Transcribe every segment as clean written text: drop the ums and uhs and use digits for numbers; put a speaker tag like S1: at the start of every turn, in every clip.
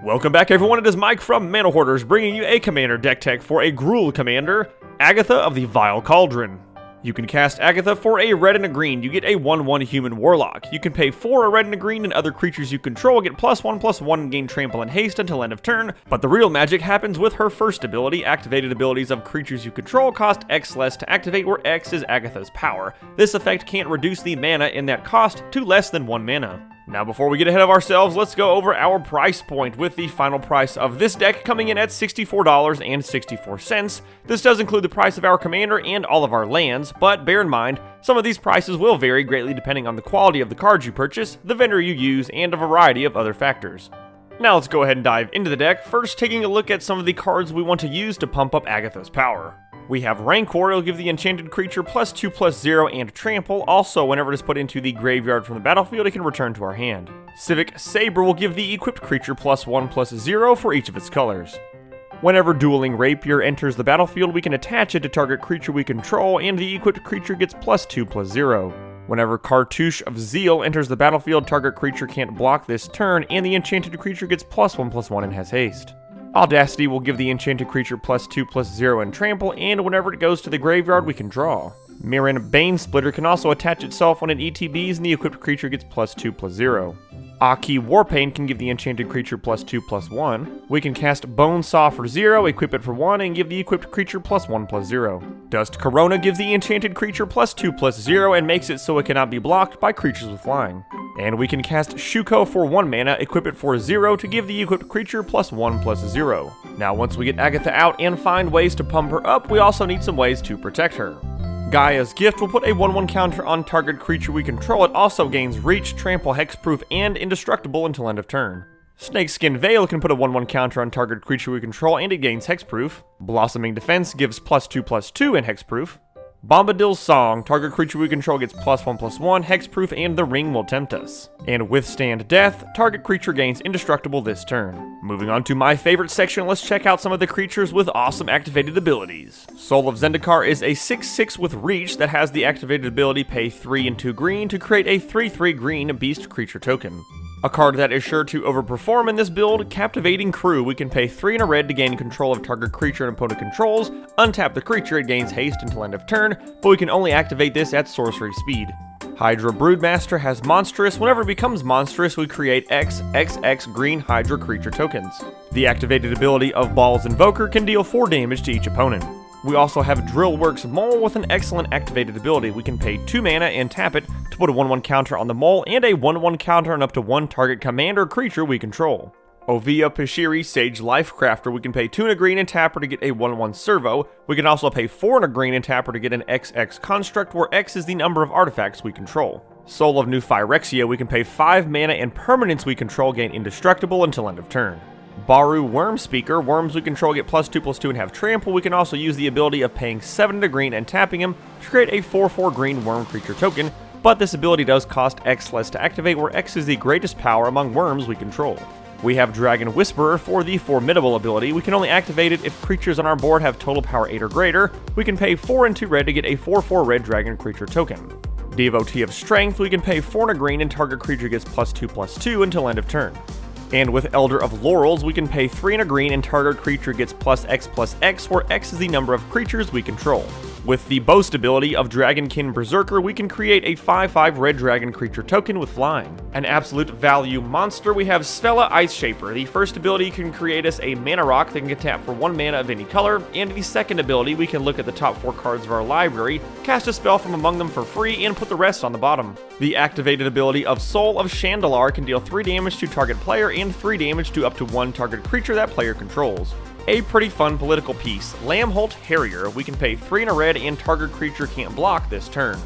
S1: Welcome back everyone, it is Mike from Mana Hoarders bringing you a commander deck tech for a Gruul commander, Agatha of the Vile Cauldron. You can cast Agatha for a red and a green, you get a 1/1 human warlock. You can pay 4 a red and a green and other creatures you control get +1/+1 and gain trample and haste until end of turn, but the real magic happens with her first ability. Activated abilities of creatures you control cost X less to activate, where X is Agatha's power. This effect can't reduce the mana in that cost to less than 1 mana. Now before we get ahead of ourselves, let's go over our price point, with the final price of this deck coming in at $64.64. This does include the price of our commander and all of our lands, but bear in mind, some of these prices will vary greatly depending on the quality of the cards you purchase, the vendor you use, and a variety of other factors. Now let's go ahead and dive into the deck, first taking a look at some of the cards we want to use to pump up Agatha's power. We have Rancor. It'll give the enchanted creature +2/+0 and trample. Also, whenever it is put into the graveyard from the battlefield, it can return to our hand. Civic Saber will give the equipped creature +1/+0 for each of its colors. Whenever Dueling Rapier enters the battlefield, we can attach it to target creature we control, and the equipped creature gets +2/+0. Whenever Cartouche of Zeal enters the battlefield, target creature can't block this turn, and the enchanted creature gets +1/+1 and has haste. Audacity will give the enchanted creature +2/+0 and trample, and whenever it goes to the graveyard, we can draw. Mirren Banesplitter can also attach itself when it ETBs, and the equipped creature gets +2/+0. Aki Warpaint can give the enchanted creature +2/+1. We can cast Bonesaw for 0, equip it for 1, and give the equipped creature +1/+0. Dust Corona gives the enchanted creature +2/+0 and makes it so it cannot be blocked by creatures with flying. And we can cast Shuko for 1 mana, equip it for 0 to give the equipped creature +1/+0. Now once we get Agatha out and find ways to pump her up, we also need some ways to protect her. Gaia's Gift will put a 1/1 counter on target creature we control. It also gains Reach, Trample, Hexproof, and Indestructible until end of turn. Snakeskin Veil can put a 1/1 counter on target creature we control, and it gains Hexproof. Blossoming Defense gives +2/+2 and Hexproof. Bombadil's Song, target creature we control gets +1/+1, Hexproof, and the Ring will tempt us. And Withstand Death, target creature gains Indestructible this turn. Moving on to my favorite section, let's check out some of the creatures with awesome activated abilities. Soul of Zendikar is a 6/6 with Reach that has the activated ability pay 3 and 2 green to create a 3/3 green beast creature token. A card that is sure to overperform in this build, Captivating Crew. We can pay 3 and a red to gain control of target creature and opponent controls, untap the creature, it gains haste until end of turn, but we can only activate this at sorcery speed. Hydra Broodmaster has Monstrous. Whenever it becomes monstrous, we create XXX green Hydra creature tokens. The activated ability of Ball's Invoker can deal 4 damage to each opponent. We also have Drillworks Mole with an excellent activated ability. We can pay 2 mana and tap it to put a 1/1 counter on the mole, and a 1/1 counter on up to 1 target commander creature we control. Ovia Pashiri Sage Lifecrafter, we can pay 2 and a green and tap her to get a 1/1 servo. We can also pay 4 and a green and tap her to get an XX construct, where X is the number of artifacts we control. Soul of New Phyrexia, we can pay 5 mana and permanents we control gain Indestructible until end of turn. Baru Wormspeaker, worms we control get +2/+2 and have trample. We can also use the ability of paying 7 to green and tapping him to create a 4/4 green worm creature token, but this ability does cost X less to activate, where X is the greatest power among worms we control. We have Dragon Whisperer for the Formidable ability. We can only activate it if creatures on our board have total power 8 or greater. We can pay 4 and 2 red to get a 4/4 red dragon creature token. Devotee of Strength, we can pay 4 and a green and target creature gets +2/+2 until end of turn. And with Elder of Laurels, we can pay 3 and a green and target creature gets +X/+X, where X is the number of creatures we control. With the Boast ability of Dragonkin Berserker, we can create a 5/5 red dragon creature token with flying. An absolute value monster, we have Svella Ice Shaper. The first ability can create us a mana rock that can tap for 1 mana of any color, and the second ability, we can look at the top 4 cards of our library, cast a spell from among them for free, and put the rest on the bottom. The activated ability of Soul of Chandalar can deal 3 damage to target player and 3 damage to up to 1 target creature that player controls. A pretty fun political piece, Lambholt Harrier. We can pay 3 and a red and target creature can't block this turn.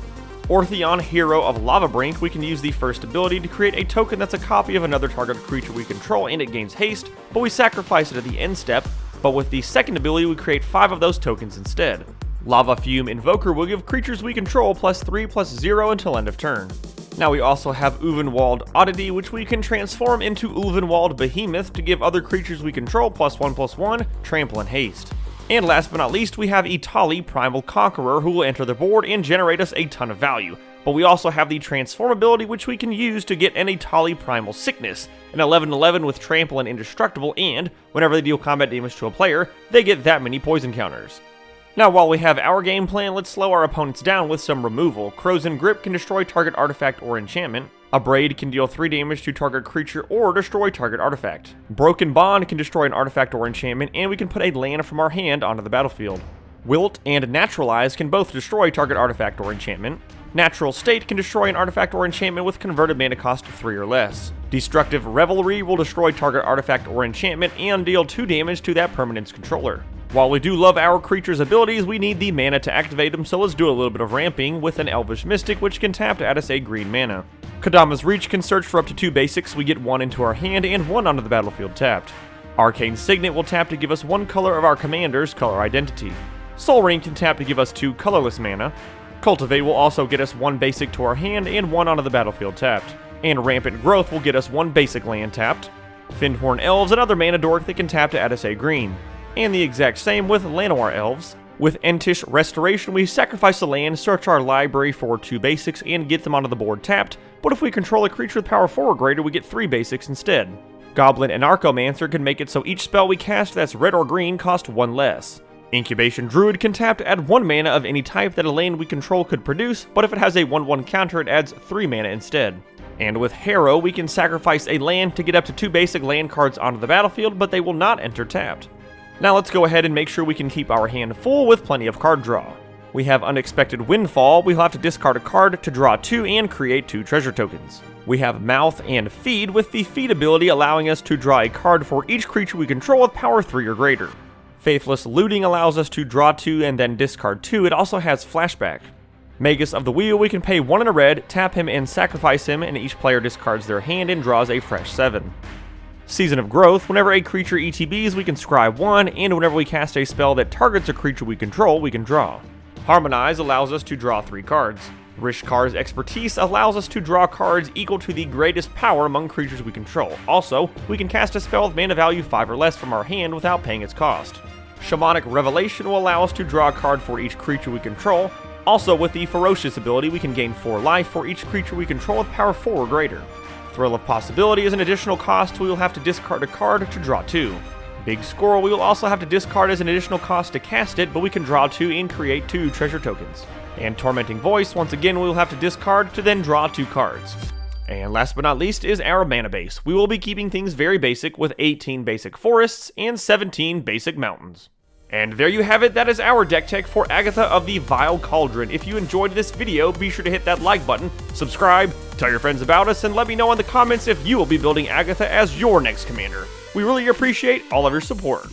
S1: Ortheon Hero of Lavabrink, we can use the first ability to create a token that's a copy of another target creature we control, and it gains haste, but we sacrifice it at the end step, but with the second ability we create 5 of those tokens instead. Lava Fume Invoker will give creatures we control +3/+0 until end of turn. Now we also have Ulvenwald Oddity, which we can transform into Ulvenwald Behemoth to give other creatures we control +1/+1, trample and haste. And last but not least, we have Itali Primal Conqueror, who will enter the board and generate us a ton of value. but we also have the transformability, which we can use to get an Atali Primal Sickness, an 11/11 with trample and indestructible, and whenever they deal combat damage to a player, they get that many poison counters. Now, while we have our game plan, let's slow our opponents down with some removal. Crow's Grip can destroy target artifact or enchantment. A Braid can deal 3 damage to target creature or destroy target artifact. Broken Bond can destroy an artifact or enchantment, and we can put a land from our hand onto the battlefield. Wilt and Naturalize can both destroy target artifact or enchantment. Natural State can destroy an artifact or enchantment with converted mana cost 3 or less. Destructive Revelry will destroy target artifact or enchantment and deal 2 damage to that permanent's controller. While we do love our creature's abilities, we need the mana to activate them, so let's do a little bit of ramping with an Elvish Mystic, which can tap to add us a green mana. Kodama's Reach can search for up to 2 basics. We get 1 into our hand and 1 onto the battlefield tapped. Arcane Signet will tap to give us 1 color of our commander's color identity. Soul Ring can tap to give us 2 colorless mana. Cultivate will also get us 1 basic to our hand and 1 onto the battlefield tapped. And Rampant Growth will get us 1 basic land tapped. Fyndhorn Elves, another mana dork that can tap to add us a green. And the exact same with Llanowar Elves. With Entish Restoration, we sacrifice a land, search our library for 2 basics, and get them onto the board tapped, but if we control a creature with power 4 or greater, we get 3 basics instead. Goblin Anarchomancer can make it so each spell we cast that's red or green costs 1 less. Incubation Druid can tap to add 1 mana of any type that a land we control could produce, but if it has a 1/1 counter, it adds 3 mana instead. And with Harrow, we can sacrifice a land to get up to 2 basic land cards onto the battlefield, but they will not enter tapped. Now let's go ahead and make sure we can keep our hand full with plenty of card draw. We have Unexpected Windfall. We'll have to discard a card to draw 2 and create 2 treasure tokens. We have Mouth and Feed, with the Feed ability allowing us to draw a card for each creature we control with power 3 or greater. Faithless Looting allows us to draw 2 and then discard 2. It also has Flashback. Magus of the Wheel, we can pay 1 in a red, tap him and sacrifice him, and each player discards their hand and draws a fresh 7. Season of Growth, whenever a creature ETBs, we can scry 1, and whenever we cast a spell that targets a creature we control, we can draw. Harmonize allows us to draw 3 cards. Rishkar's Expertise allows us to draw cards equal to the greatest power among creatures we control. Also, we can cast a spell with mana value 5 or less from our hand without paying its cost. Shamanic Revelation will allow us to draw a card for each creature we control. Also, with the Ferocious ability, we can gain 4 life for each creature we control with power 4 or greater. Thrill of Possibility is an additional cost. We will have to discard a card to draw 2. Big Squirrel, we will also have to discard as an additional cost to cast it, but we can draw 2 and create 2 treasure tokens. And Tormenting Voice, once again, we will have to discard to then draw 2 cards. And last but not least is our mana base. We will be keeping things very basic with 18 basic forests and 17 basic mountains. And there you have it, that is our deck tech for Agatha of the Vile Cauldron. If you enjoyed this video, be sure to hit that like button, subscribe, tell your friends about us, and let me know in the comments if you will be building Agatha as your next commander. We really appreciate all of your support.